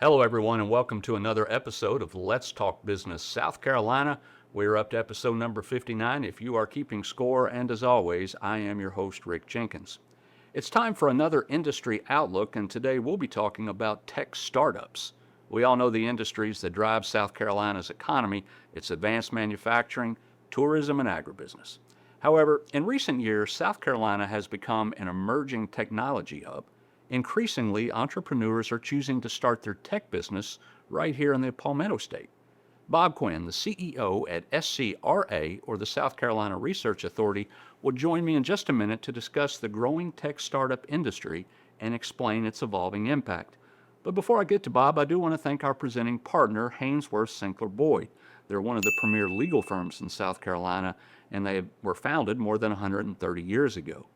Hello, everyone, and welcome to another episode of Let's Talk Business South Carolina. We're up to episode number 59 if you are keeping score, and as always, I am your host, Rick Jenkins. It's time for another industry outlook, and today we'll be talking about tech startups. We all know the industries that drive South Carolina's economy. It's advanced manufacturing, tourism, and agribusiness. However, in recent years, South Carolina has become an emerging technology hub. Increasingly, entrepreneurs are choosing to start their tech business right here in the Palmetto State. Bob Quinn, the CEO at SCRA, or the South Carolina Research Authority, will join me in just a minute to discuss the growing tech startup industry and explain its evolving impact. But before I get to Bob, I do want to thank our presenting partner, Haynesworth Sinclair Boyd. They're one of the premier legal firms in South Carolina, and they were founded more than 130 years ago.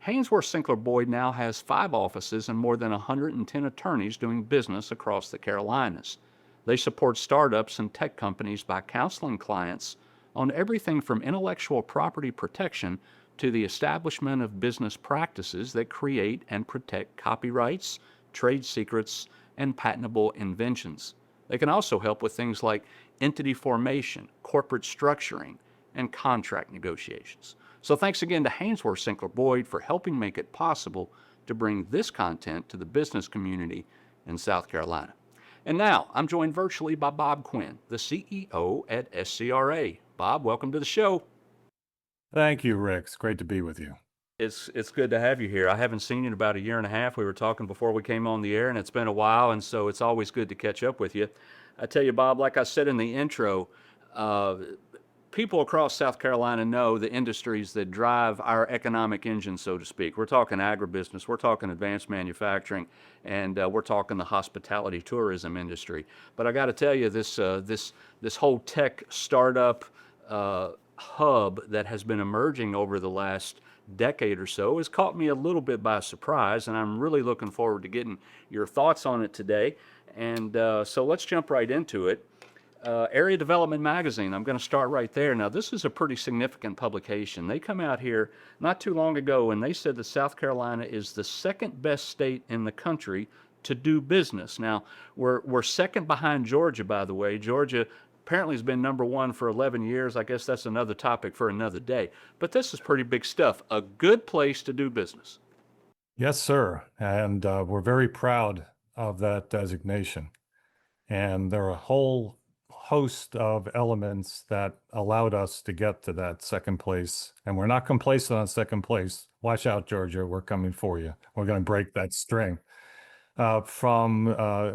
Haynesworth Sinclair Boyd now has 5 offices and more than 110 attorneys doing business across the Carolinas. They support startups and tech companies by counseling clients on everything from intellectual property protection to the establishment of business practices that create and protect copyrights, trade secrets, and patentable inventions. They can also help with things like entity formation, corporate structuring, and contract negotiations. So thanks again to Haynesworth Sinclair Boyd for helping make it possible to bring this content to the business community in South Carolina. And now I'm joined virtually by Bob Quinn, the CEO at SCRA. Bob, welcome to the show. Thank you, Rick. It's great to be with you. It's good to have you here. I haven't seen you in about a year and a half. We were talking before we came on the air, and it's been a while, and so it's always good to catch up with you. I tell you, Bob, like I said in the intro, people across South Carolina know the industries that drive our economic engine, so to speak. We're talking agribusiness, we're talking advanced manufacturing, and we're talking the hospitality tourism industry. But I got to tell you, this whole tech startup hub that has been emerging over the last decade or so has caught me a little bit by surprise, and I'm really looking forward to getting your thoughts on it today. And so let's jump right into it. Area Development Magazine, I'm going to start right there. Now, this is a pretty significant publication. They come out here not too long ago and they said that South Carolina is the second best state in the country to do business. Now, we're second behind Georgia, by the way. Georgia apparently has been number 1 for 11 years. I guess that's another topic for another day. But this is pretty big stuff. A good place to do business. Yes, sir. And we're very proud of that designation. And there are a whole host of elements that allowed us to get to that second place. And we're not complacent on second place. Watch out, Georgia. We're coming for you. We're going to break that string. From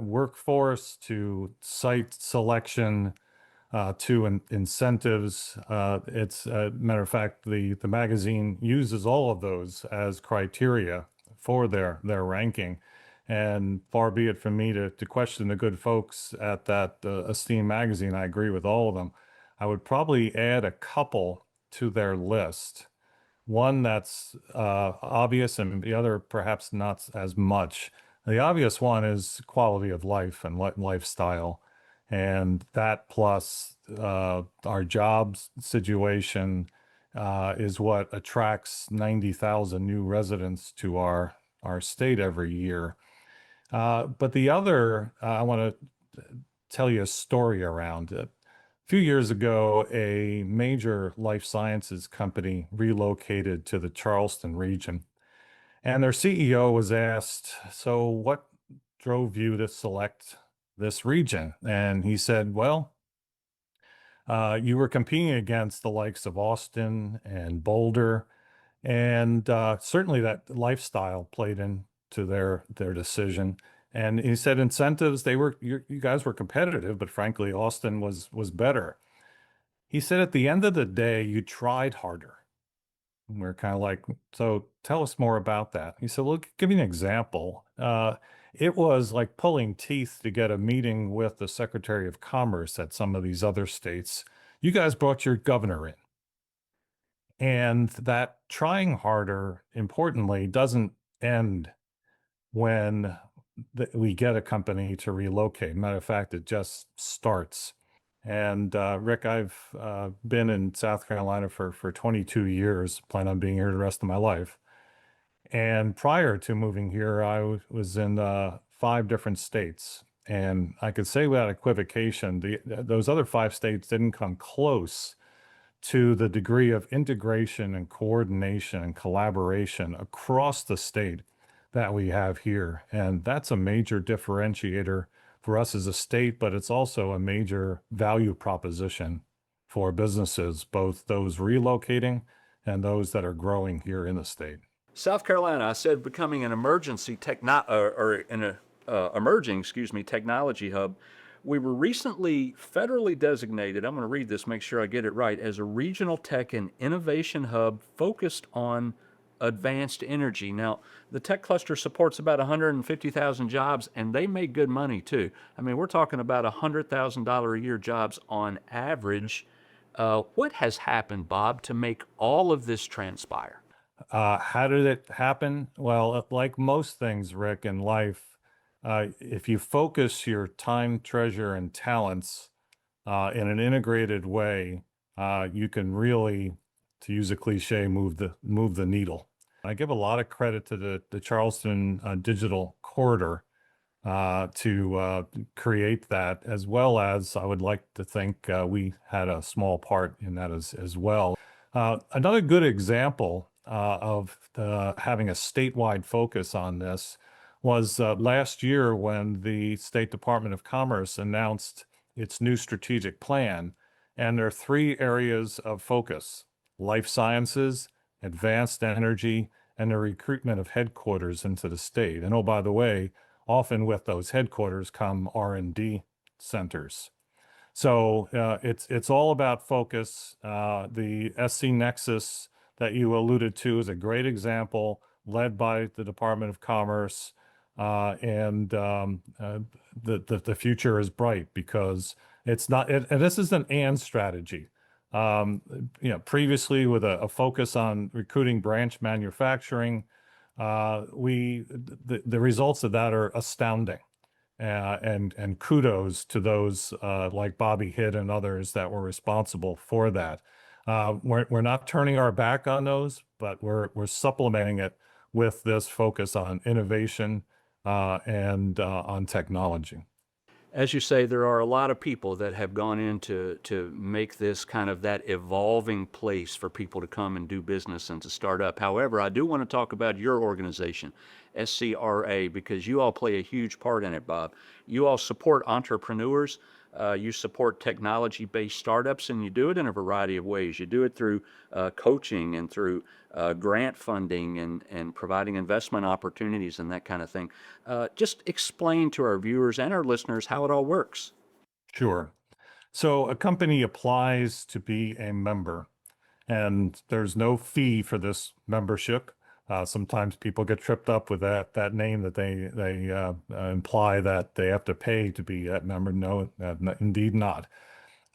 workforce to site selection, to incentives. It's a matter of fact, the magazine uses all of those as criteria for their ranking. And far be it from me to question the good folks at that esteemed magazine. I agree with all of them. I would probably add a couple to their list. One that's obvious and the other perhaps not as much. The obvious one is quality of life and lifestyle. And that plus our jobs situation is what attracts 90,000 new residents to our state every year. But the other, I want to tell you a story around it. A few years ago, a major life sciences company relocated to the Charleston region. And their CEO was asked, so what drove you to select this region? And he said, well, you were competing against the likes of Austin and Boulder, and certainly that lifestyle played into their decision. And he said incentives, you guys were competitive, but frankly, Austin was better. He said at the end of the day, you tried harder. And we're kind of like, so tell us more about that. He said, well, give you an example. It was like pulling teeth to get a meeting with the Secretary of Commerce at some of these other states. You guys brought your governor in. And that trying harder, importantly, doesn't end when we get a company to relocate. Matter of fact, it just starts. And Rick, I've been in South Carolina for 22 years, plan on being here the rest of my life. And prior to moving here, I was in 5 different states. And I could say without equivocation, those other 5 states didn't come close to the degree of integration and coordination and collaboration across the state that we have here. And that's a major differentiator for us as a state, but it's also a major value proposition for businesses, both those relocating and those that are growing here in the state. South Carolina, I said, becoming an emerging, technology hub. We were recently federally designated, I'm going to read this, make sure I get it right, as a regional tech and innovation hub focused on advanced energy. Now, the tech cluster supports about 150,000 jobs, and they make good money too. I mean, we're talking about $100,000 a year jobs on average. What has happened, Bob, to make all of this transpire? How did it happen? Well, like most things, Rick, in life, if you focus your time, treasure, and talents in an integrated way, you can really, to use a cliche, move the needle. I give a lot of credit to the Charleston Digital Corridor to create that, as well as I would like to think we had a small part in that as well. Another good example of having a statewide focus on this was last year when the State Department of Commerce announced its new strategic plan. And there are 3 areas of focus: life sciences, advanced energy, and the recruitment of headquarters into the state. And oh, by the way, often with those headquarters come R&D centers. So it's all about focus. The SC Nexus that you alluded to is a great example, led by the Department of Commerce. And the future is bright because it's not, and this is an and strategy. Previously with a focus on recruiting branch manufacturing, the results of that are astounding. And kudos to those like Bobby Hitt and others that were responsible for that. We're not turning our back on those, but we're supplementing it with this focus on innovation and on technology. As you say, there are a lot of people that have gone in to make this kind of that evolving place for people to come and do business and to start up. However, I do want to talk about your organization, SCRA, because you all play a huge part in it, Bob. You all support entrepreneurs. You support technology-based startups, and you do it in a variety of ways. You do it through coaching and through grant funding and providing investment opportunities and that kind of thing. Just explain to our viewers and our listeners how it all works. Sure. So a company applies to be a member, and there's no fee for this membership. Sometimes people get tripped up with that name that they imply that they have to pay to be that member. No, indeed not.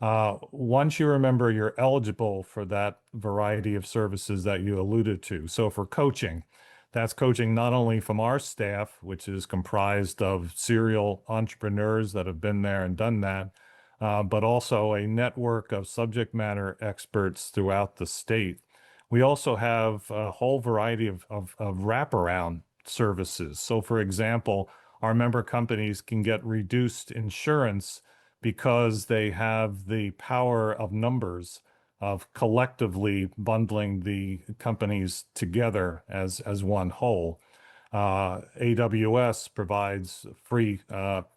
Once you're a member, you're eligible for that variety of services that you alluded to. So for coaching, that's coaching not only from our staff, which is comprised of serial entrepreneurs that have been there and done that, but also a network of subject matter experts throughout the state. We also have a whole variety of wraparound services. So for example, our member companies can get reduced insurance because they have the power of numbers of collectively bundling the companies together as one whole. AWS provides free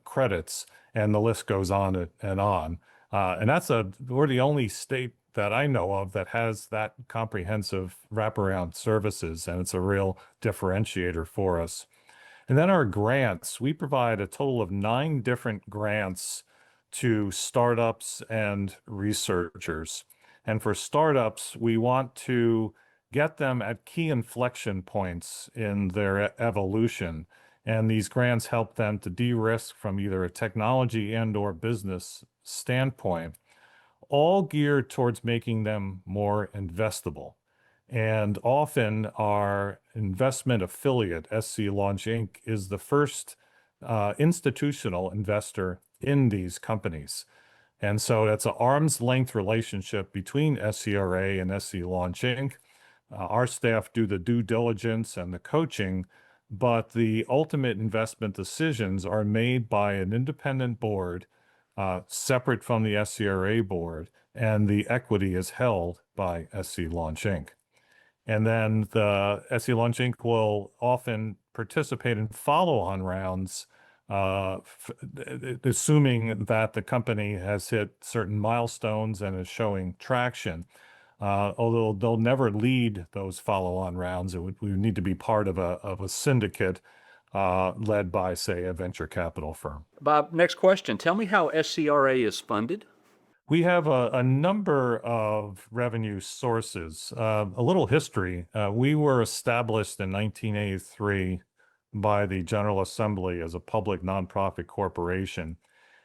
credits, and the list goes on and on. And we're the only state that I know of that has that comprehensive wraparound services, and it's a real differentiator for us. And then our grants, we provide a total of 9 different grants to startups and researchers. And for startups, we want to get them at key inflection points in their evolution. And these grants help them to de-risk from either a technology and or business standpoint, all geared towards making them more investable. And often our investment affiliate, SC Launch Inc., is the first institutional investor in these companies. And so that's an arm's length relationship between SCRA and SC Launch Inc. Our staff do the due diligence and the coaching, but the ultimate investment decisions are made by an independent board, separate from the SCRA board, and the equity is held by SC Launch Inc. And then the SC Launch Inc. will often participate in follow-on rounds, assuming that the company has hit certain milestones and is showing traction. Although they'll never lead those follow-on rounds, we would need to be part of a syndicate led by, say, a venture capital firm. Bob, next question. Tell me how SCRA is funded. We have a number of revenue sources. A little history. We were established in 1983 by the General Assembly as a public nonprofit corporation.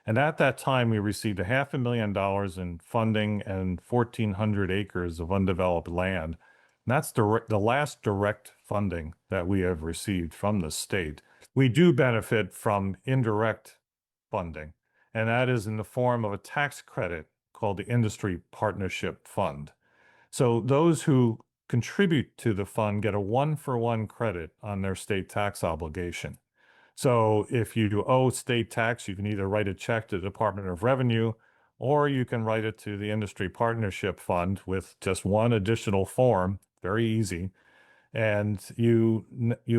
And at that time, we received $500,000 in funding and 1,400 acres of undeveloped land. And that's the last direct funding that we have received from the state. We do benefit from indirect funding, and that is in the form of a tax credit called the Industry Partnership Fund. So those who contribute to the fund get a one-for-one credit on their state tax obligation. So if you owe state tax, you can either write a check to the Department of Revenue, or you can write it to the Industry Partnership Fund with just one additional form, very easy. And you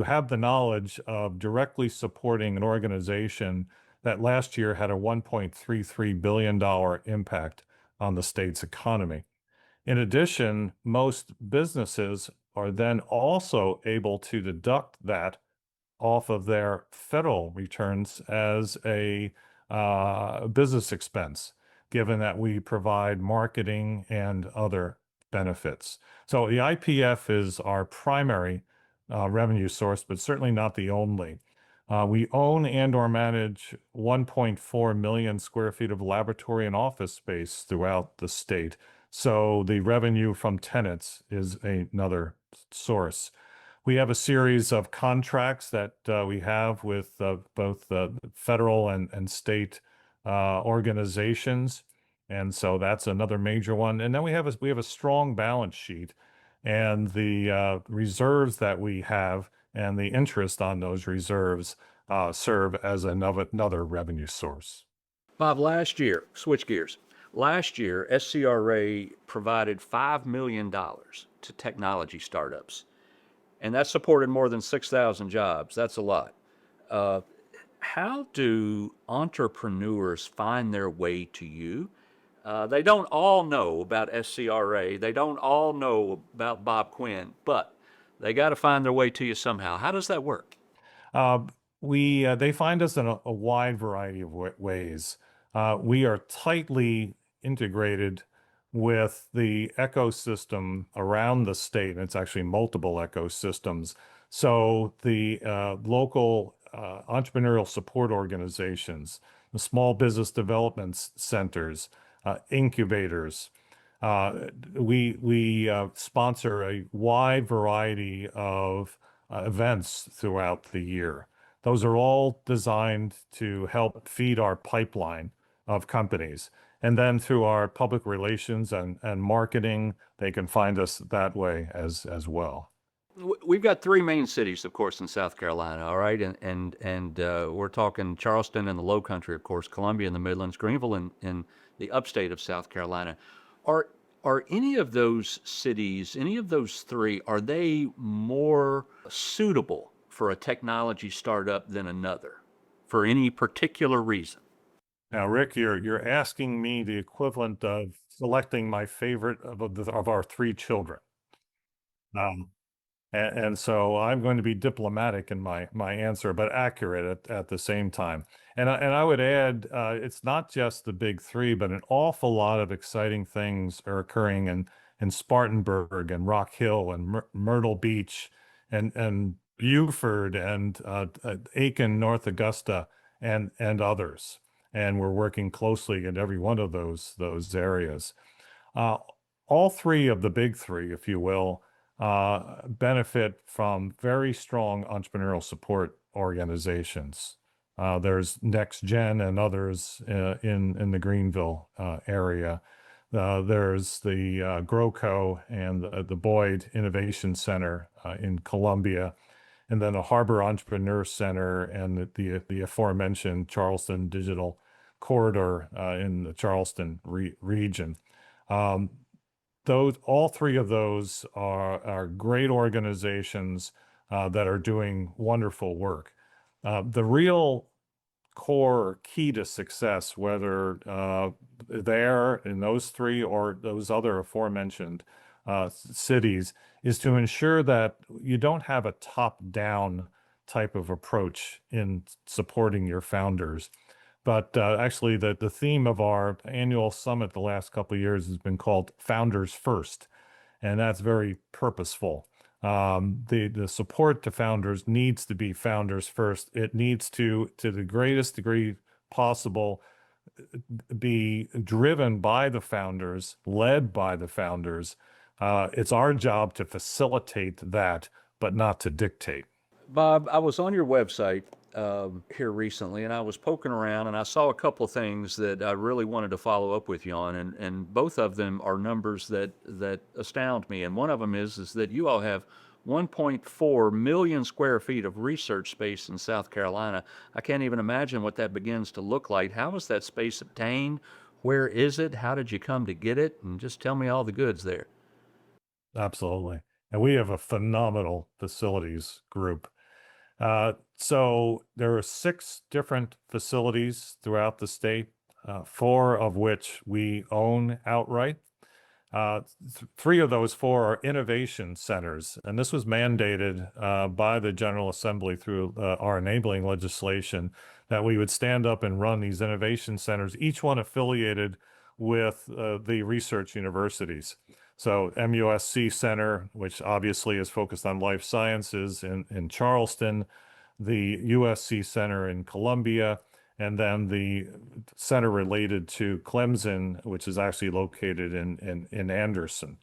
have the knowledge of directly supporting an organization that last year had a $1.33 billion impact on the state's economy. In addition, most businesses are then also able to deduct that off of their federal returns as a business expense, given that we provide marketing and other benefits. So the IPF is our primary revenue source, but certainly not the only. We own and or manage 1.4 million square feet of laboratory and office space throughout the state. So the revenue from tenants is another source. We have a series of contracts that we have with both federal and state organizations. And so that's another major one. And then we have a strong balance sheet, and the reserves that we have and the interest on those reserves serve as another revenue source. Bob, last year, switch gears. Last year, SCRA provided $5 million to technology startups, and that supported more than 6,000 jobs. That's a lot. How do entrepreneurs find their way to you? They don't all know about SCRA. They don't all know about Bob Quinn, but they got to find their way to you somehow. How does that work? They find us in a wide variety of ways. We are tightly integrated with the ecosystem around the state. It's actually multiple ecosystems. So the local entrepreneurial support organizations, the small business development centers, incubators. We sponsor a wide variety of events throughout the year. Those are all designed to help feed our pipeline of companies. And then through our public relations and marketing, they can find us that way as well. We've got three main cities, of course, in South Carolina, all right? And we're talking Charleston in the Low Country, of course, Columbia in the Midlands, Greenville in the upstate of South Carolina. Are any of those cities, any of those three, are they more suitable for a technology startup than another for any particular reason? Now, Rick, you're asking me the equivalent of selecting my favorite of our three children. And so I'm going to be diplomatic in my answer, but accurate at the same time. And I would add, it's not just the big three, but an awful lot of exciting things are occurring in Spartanburg and Rock Hill and Myrtle Beach and Beaufort and Aiken, North Augusta, and others. And we're working closely in every one of those areas. All three of the big three, if you will, benefit from very strong entrepreneurial support organizations. There's Next Gen and others in the Greenville area. There's the GrowCo and the Boyd Innovation Center in Columbia. and then a Harbor Entrepreneur Center, and the aforementioned Charleston Digital Corridor in the Charleston region. Um, all three of those are great organizations that are doing wonderful work. The real core or key to success, whether there in those three or those other aforementioned cities, is to ensure that you don't have a top-down type of approach in supporting your founders. But actually, the theme of our annual summit the last couple of years has been called Founders First, and that's very purposeful. The support to founders needs to be founders first. It needs to the greatest degree possible, be driven by the founders, led by the founders. It's our job to facilitate that, but not to dictate. Bob, I was on your website here recently, and I was poking around, and I saw a couple of things that I really wanted to follow up with you on, and both of them are numbers that astound me. And one of them is that you all have 1.4 million square feet of research space in South Carolina. I can't even imagine what that begins to look like. How was that space obtained? Where is it? How did you come to get it? And just tell me all the goods there. Absolutely. And we have a phenomenal facilities group. So there are 6 different facilities throughout the state, 4 of which we own outright. 3 of those 4 are innovation centers, and this was mandated by the General Assembly through our enabling legislation that we would stand up and run these innovation centers, each one affiliated with the research universities. So MUSC Center, which obviously is focused on life sciences in Charleston, the USC Center in Columbia, and then the center related to Clemson, which is actually located in Anderson.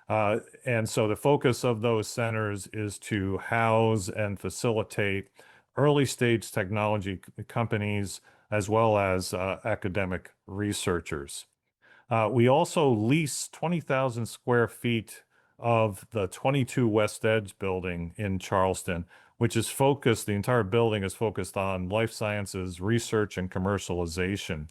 And so the focus of those centers is to house and facilitate early stage technology companies as well as academic researchers. We also lease 20,000 square feet of the 22 West Edge building in Charleston, which is focused, the entire building is focused on life sciences research and commercialization.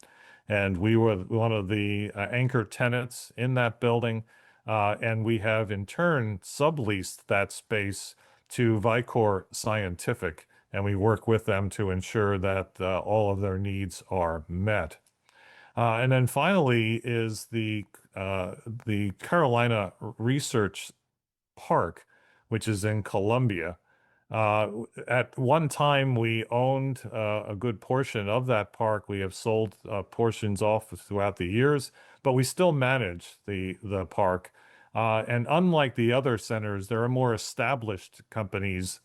And we were one of the anchor tenants in that building, and we have in turn subleased that space to Vicor Scientific, and we work with them to ensure that all of their needs are met. And then finally is the Carolina Research Park, which is in Columbia. At one time, we owned a good portion of that park. We have sold portions off throughout the years, but we still manage the park. And unlike the other centers, there are more established companies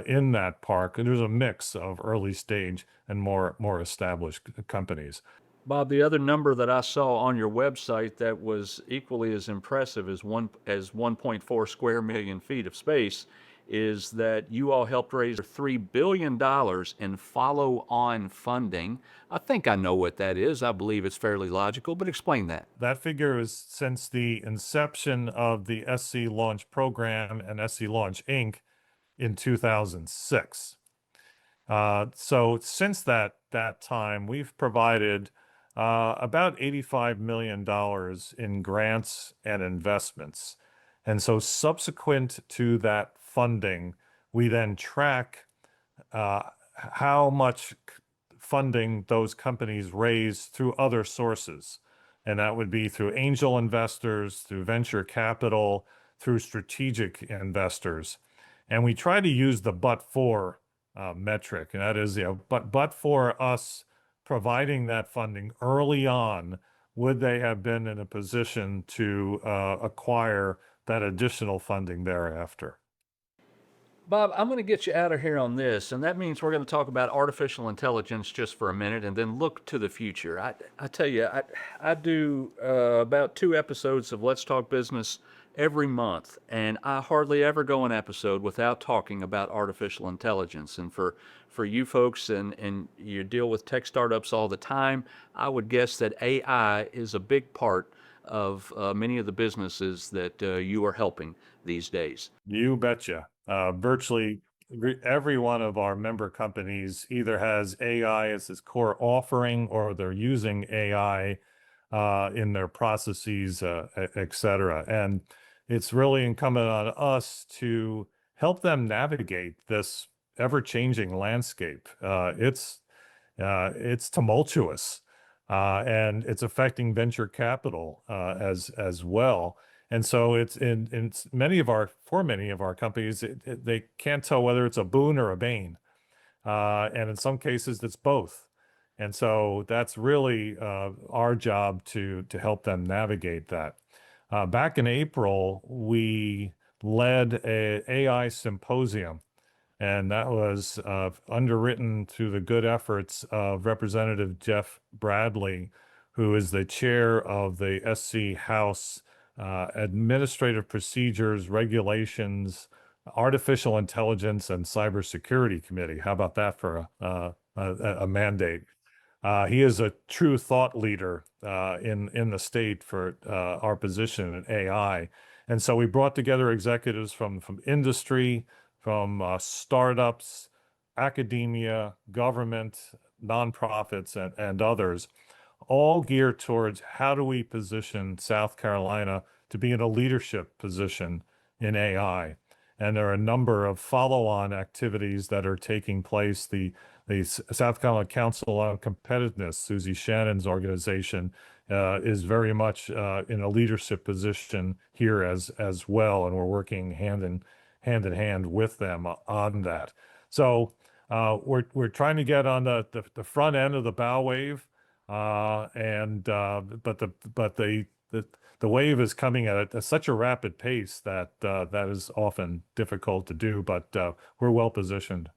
in that park. And there's a mix of early stage and more established companies. Bob, the other number that I saw on your website that was equally as impressive as 1.4 square million feet of space is that you all helped raise $3 billion in follow-on funding. I think I know what that is. I believe it's fairly logical, but explain that. That figure is since the inception of the SC Launch Program and SC Launch Inc. in 2006. So since that time, we've provided about $85 million in grants and investments. And so subsequent to that funding, we then track how much funding those companies raise through other sources. And that would be through angel investors, through venture capital, through strategic investors. And we try to use the but-for metric, and that is, but for us providing that funding early on, would they have been in a position to acquire that additional funding thereafter? Bob, I'm going to get you out of here on this, and that means we're going to talk about artificial intelligence just for a minute and then look to the future. I tell you, I do about 2 episodes of Let's Talk Business every month, and I hardly ever go an episode without talking about artificial intelligence. And for you folks, and you deal with tech startups all the time, I would guess that AI is a big part of many of the businesses that you are helping these days. You betcha. Virtually every one of our member companies either has AI as its core offering or they're using AI in their processes, et cetera. And it's really incumbent on us to help them navigate this ever-changing landscape. It's tumultuous, and it's affecting venture capital as well. And so it's in for many of our companies, they can't tell whether it's a boon or a bane. And in some cases, it's both. And so that's really our job to help them navigate that. Back in April, we led a AI symposium, and that was underwritten through the good efforts of Representative Jeff Bradley, who is the chair of the SC House Administrative Procedures, Regulations, Artificial Intelligence, and Cybersecurity Committee. How about that for a mandate? He is a true thought leader in the state for our position in AI. And so we brought together executives from industry, from startups, academia, government, nonprofits, and others, all geared towards how do we position South Carolina to be in a leadership position in AI. And there are a number of follow-on activities that are taking place. The South Carolina Council on Competitiveness, Susie Shannon's organization, is very much in a leadership position here as well, and we're working hand in hand with them on that. So we're trying to get on the front end of the bow wave, but the wave is coming at such a rapid pace that that is often difficult to do, but we're well positioned.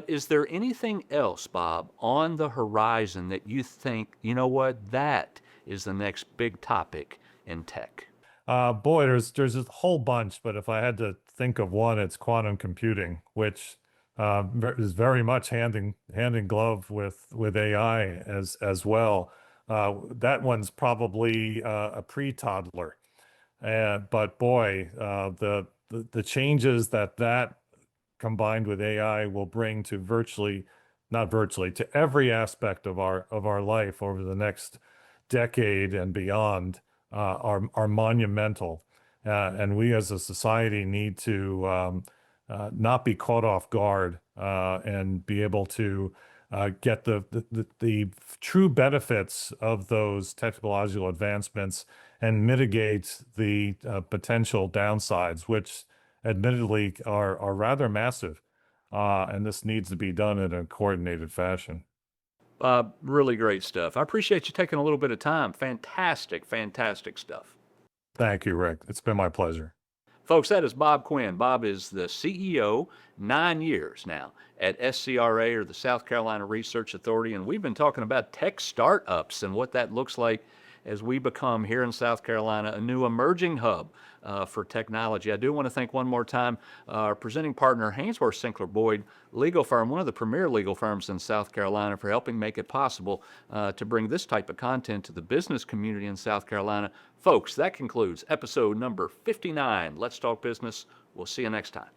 Is there anything else, Bob, on the horizon that you think, you know what, that is the next big topic in tech? Boy, there's a whole bunch, but if I had to think of one, it's quantum computing, which is very much hand in glove with AI as well. That one's probably a pre-toddler, but boy, the changes that combined with AI will bring to not virtually, to every aspect of our life over the next decade and beyond are monumental. And we as a society need to not be caught off guard and be able to get the true benefits of those technological advancements and mitigate the potential downsides, which admittedly are rather massive. And this needs to be done in a coordinated fashion. Really great stuff. I appreciate you taking a little bit of time. Fantastic, fantastic stuff. Thank you, Rick. It's been my pleasure. Folks, that is Bob Quinn. Bob is the CEO, 9 years now, at SCRA, or the South Carolina Research Authority, and we've been talking about tech startups and what that looks like as we become here in South Carolina a new emerging hub for technology. I do want to thank one more time our presenting partner, Hainsworth Sinclair Boyd legal firm, one of the premier legal firms in South Carolina, for helping make it possible to bring this type of content to the business community in South Carolina. Folks, that concludes episode number 59. Let's Talk Business. We'll see you next time.